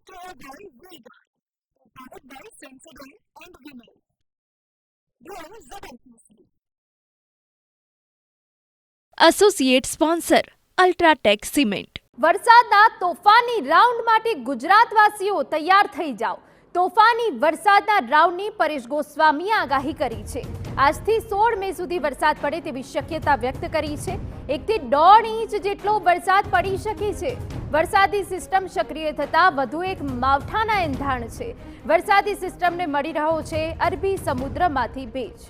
Brought to you by Vega, powered by Sensodyne and Vinyl. Grow ZFC. Associate sponsor UltraTech cement. વરસાદના તોફાની round માટે ગુજરાતવાસીઓ તૈયાર થઈ જાઓ. તોફાની વરસાદના રાઉન્ડની પરેશ ગોસ્વામીએ આગાહી કરી છે. આજથી 16 મે સુધી વરસાદ પડે તેવી શક્યતા વ્યક્ત કરી છે. 1 થી 1.5 ઇંચ જેટલો વરસાદ પડી શકે છે. વરસાદી સિસ્ટમ સક્રિય થતાં વધુ એક માવઠાના એંધાણ છે. વરસાદી સિસ્ટમને મળી રહ્યો છે અરબી સમુદ્રમાંથી ભેજ.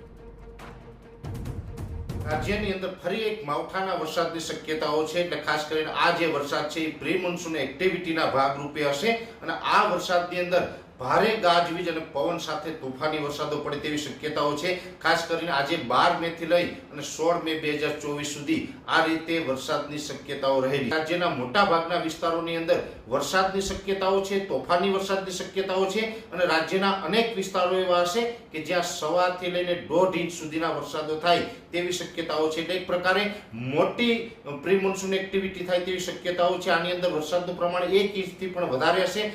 રાજ્યની અંદર ફરી એક માવઠાના વરસાદની શક્યતાઓ છે, એટલે ખાસ કરીને આ જે વરસાદ છે એ પ્રી મોન્સૂન એક્ટિવિટીના ભાગરૂપે હશે અને આ વરસાદની અંદર ભારે ગાજવીજ અને પવન સાથે તોફાની વરસાદો પડે તેવી શક્યતાઓ છે. ખાસ કરીને આજે 12 મે થી લઈ અને 16 મે 2024 સુધી આ રીતે વરસાદની શક્યતાઓ રહેલી. રાજ્યના મોટા ભાગના વિસ્તારોની અંદર વરસાદની શક્યતાઓ છે, તોફાની વરસાદની શક્યતાઓ છે અને રાજ્યના અનેક વિસ્તારો એવા હશે કે જ્યાં 1.25 થી લઈને 1.5 ઇંચ સુધીના વરસાદો થાય તેવી શક્યતાઓ છે. એટલે એક પ્રકારે મોટી પ્રી મોન્સૂન એક્ટિવિટી થાય તેવી શક્યતાઓ છે. આની અંદર વરસાદનું પ્રમાણ 1 ઇંચથી પણ વધારે હશે.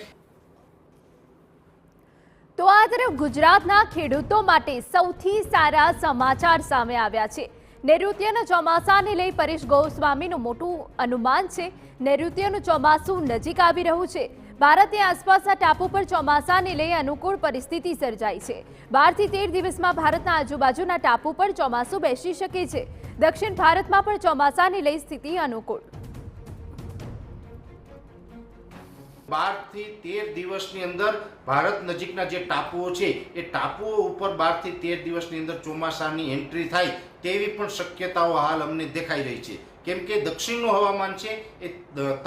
તો આ તરફ ગુજરાતના ખેડૂતો માટે સૌથી સારા સમાચાર સામે આવ્યા છે. નૈઋત્યના ચોમાસાને લઈ પરેશ ગોસ્વામીનું મોટું અનુમાન છે. નૈઋત્યનું ચોમાસું નજીક આવી રહ્યું છે. ભારતની આસપાસના ટાપુ પર ચોમાસાને લઈ અનુકૂળ પરિસ્થિતિ સર્જાઈ છે. 12 થી 13 દિવસમાં ભારતના આજુબાજુના ટાપુ પર ચોમાસું બેસી શકે છે. દક્ષિણ ભારતમાં પણ ચોમાસાને લઈ સ્થિતિ અનુકૂળ. 12 થી 13 દિવસની અંદર ભારત નજીકના જે ટાપુઓ છે એ ટાપુઓ ઉપર 12 થી 13 દિવસની અંદર ચોમાસાની એન્ટ્રી થાય તેવી પણ શક્યતાઓ હાલ અમને દેખાઈ રહી છે. કેમ કે દક્ષિણનું હવામાન છે એ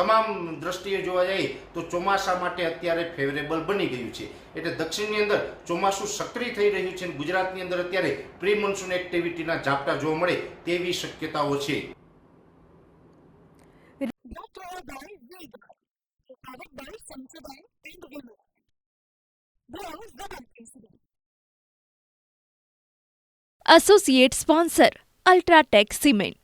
તમામ દ્રષ્ટિએ જોવા જાય તો ચોમાસા માટે અત્યારે ફેવરેબલ બની ગયું છે. એટલે દક્ષિણની અંદર ચોમાસું સક્રિય થઈ રહ્યું છે અને ગુજરાતની અંદર અત્યારે પ્રી મોન્સૂન એક્ટિવિટીના ઝાપટા જોવા મળે તેવી શક્યતાઓ છે. Brought to you by Vega, powered by Sensodyne and Vinyl. Grow ZFC. Associate sponsor UltraTech cement.